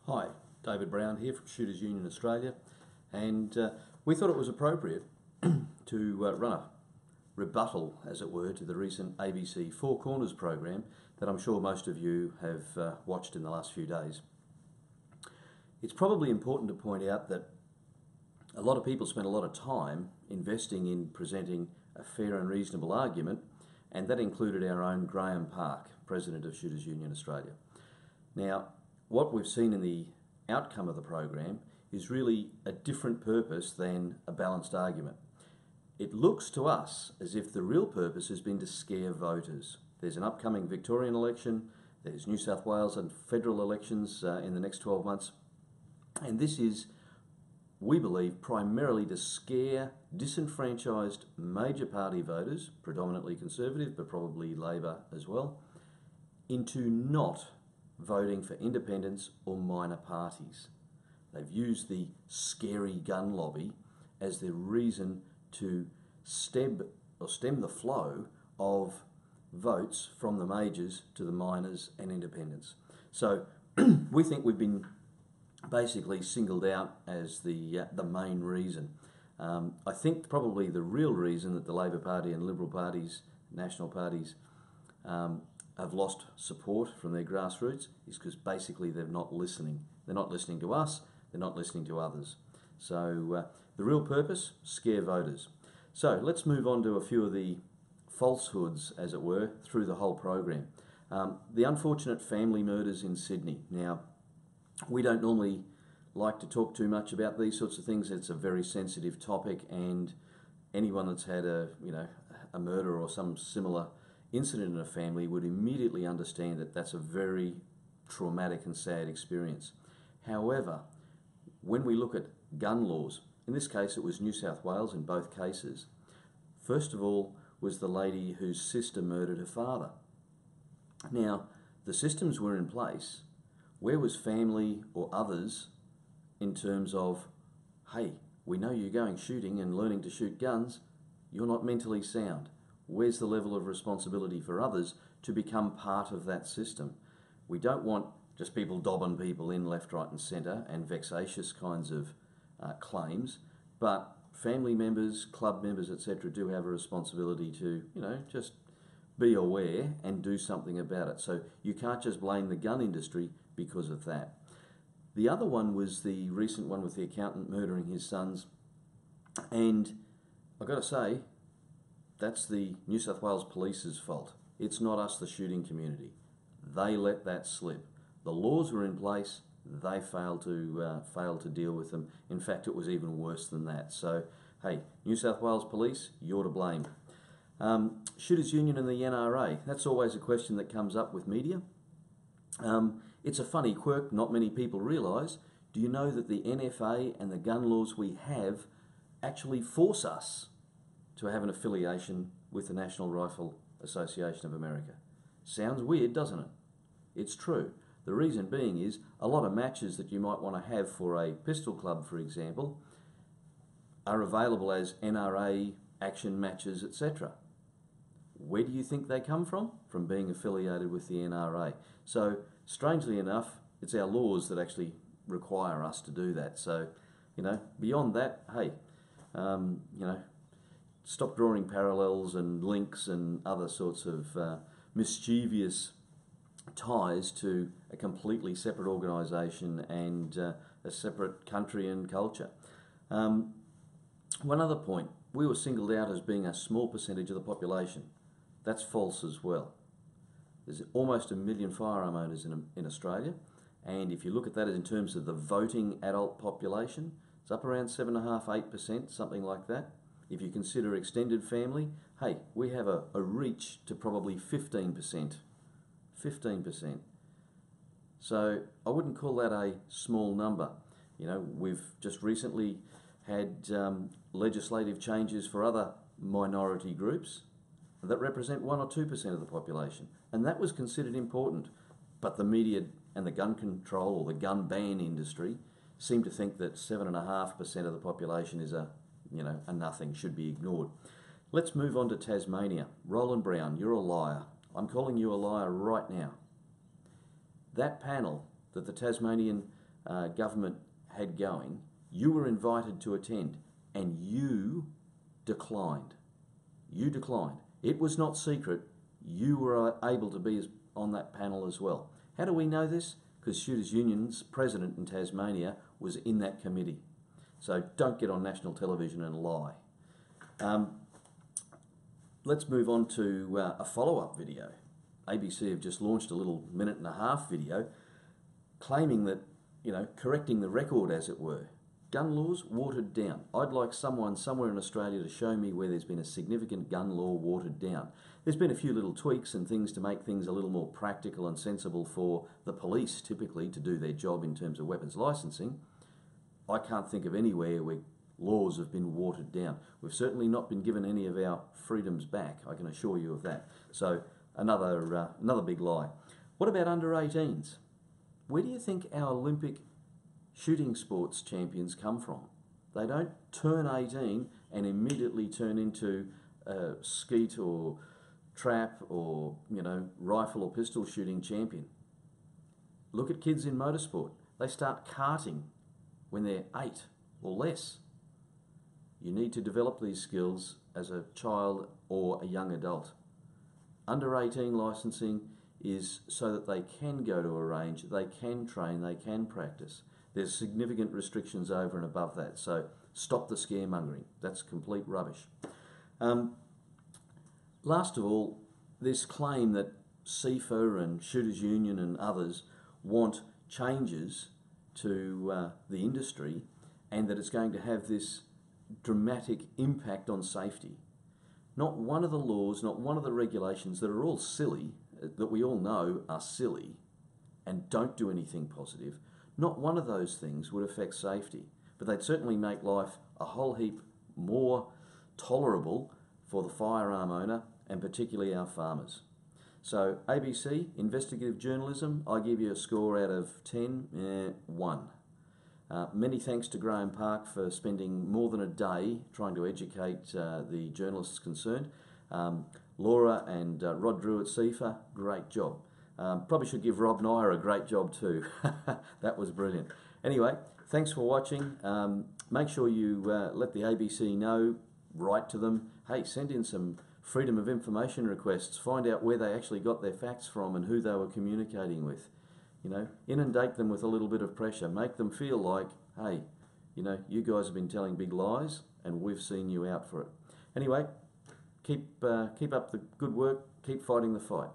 Hi, David Brown here from Shooters Union Australia, and we thought it was appropriate to run a rebuttal, as it were, to the recent ABC Four Corners program that I'm sure most of you have watched in the last few days. It's probably important to point out that a lot of people spent a lot of time investing in presenting a fair and reasonable argument, and that included our own Graham Park, President of Shooters Union Australia. Now, what we've seen in the outcome of the program is really a different purpose than a balanced argument. It looks to us as if the real purpose has been to scare voters. There's an upcoming Victorian election, there's New South Wales and federal elections in the next 12 months, and this is, we believe, primarily to scare disenfranchised major party voters, predominantly Conservative but probably Labor as well, into not voting for independents or minor parties. They've used the scary gun lobby as their reason to stem the flow of votes from the majors to the minors and independents. So we think we've been basically singled out as the main reason. I think probably the real reason that the Labor Party and Liberal parties, national parties, have lost support from their grassroots is because basically they're not listening. They're not listening to us, they're not listening to others. So the real purpose, scare voters. So let's move on to a few of the falsehoods, as it were, through the whole program. The unfortunate family murders in Sydney. Now, we don't normally like to talk too much about these sorts of things. It's a very sensitive topic, and anyone that's had a murder or some similar incident in a family would immediately understand that that's a very traumatic and sad experience. However, when we look at gun laws, in this case it was New South Wales in both cases, first of all was the lady whose sister murdered her father. Now, the systems were in place. Where was family or others in terms of, hey, we know you're going shooting and learning to shoot guns, you're not mentally sound. Where's the level of responsibility for others to become part of that system? We don't want just people dobbing people in left, right and centre and vexatious kinds of claims, but family members, club members, etc. do have a responsibility to, just be aware and do something about it. So you can't just blame the gun industry because of that. The other one was the recent one with the accountant murdering his sons, and I've got to say, that's the New South Wales Police's fault. It's not us, the shooting community. They let that slip. The laws were in place. They failed to deal with them. In fact, it was even worse than that. So, hey, New South Wales Police, you're to blame. Shooters Union and the NRA. That's always a question that comes up with media. It's a funny quirk not many people realise. Do you know that the NFA and the gun laws we have actually force us to have an affiliation with the National Rifle Association of America? Sounds weird, doesn't it? It's true. The reason being is a lot of matches that you might want to have for a pistol club, for example, are available as NRA action matches, etc. Where do you think they come from? From being affiliated with the NRA. So, strangely enough, it's our laws that actually require us to do that. So, beyond that, hey, stop drawing parallels and links and other sorts of mischievous ties to a completely separate organisation and a separate country and culture. One other point, we were singled out as being a small percentage of the population. That's false as well. There's almost 1 million firearm owners in Australia, and if you look at that in terms of the voting adult population, it's up around 7.5–8%, something like that. If you consider extended family, hey, we have a reach to probably 15%. 15%. So I wouldn't call that a small number. We've just recently had legislative changes for other minority groups that represent 1 or 2% of the population. And that was considered important. But the media and the gun control or the gun ban industry seem to think that 7.5% of the population is a nothing, should be ignored. Let's move on to Tasmania. Roland Brown, you're a liar. I'm calling you a liar right now. That panel that the Tasmanian government had going, you were invited to attend and you declined. You declined. It was not secret. You were able to be on that panel as well. How do we know this? Because Shooters Union's president in Tasmania was in that committee. So don't get on national television and lie. Let's move on to a follow-up video. ABC have just launched a little 1.5-minute video claiming that, correcting the record, as it were. Gun laws watered down. I'd like someone somewhere in Australia to show me where there's been a significant gun law watered down. There's been a few little tweaks and things to make things a little more practical and sensible for the police, typically, to do their job in terms of weapons licensing. I can't think of anywhere where laws have been watered down. We've certainly not been given any of our freedoms back, I can assure you of that. So another big lie. What about under 18s? Where do you think our Olympic shooting sports champions come from? They don't turn 18 and immediately turn into a skeet or trap or, rifle or pistol shooting champion. Look at kids in motorsport. They start karting when they're 8 or less. You need to develop these skills as a child or a young adult. Under 18 licensing is so that they can go to a range, they can train, they can practice. There's significant restrictions over and above that, so stop the scaremongering. That's complete rubbish. Last of all, this claim that CIFA and Shooters Union and others want changes to the industry and that it's going to have this dramatic impact on safety. Not one of the laws, not one of the regulations that are all silly, that we all know are silly and don't do anything positive, not one of those things would affect safety, but they'd certainly make life a whole heap more tolerable for the firearm owner and particularly our farmers. So ABC, investigative journalism, I give you a score out of 10, 1. Many thanks to Graham Park for spending more than a day trying to educate the journalists concerned. Laura and Rod Drew at CIFA, great job. Probably should give Rob Nyer a great job too. That was brilliant. Anyway, thanks for watching. Make sure you let the ABC know, write to them. Hey, send in some freedom of information requests. Find out where they actually got their facts from and who they were communicating with. Inundate them with a little bit of pressure. Make them feel like, hey, you guys have been telling big lies and we've seen you out for it. Anyway, keep up the good work. Keep fighting the fight.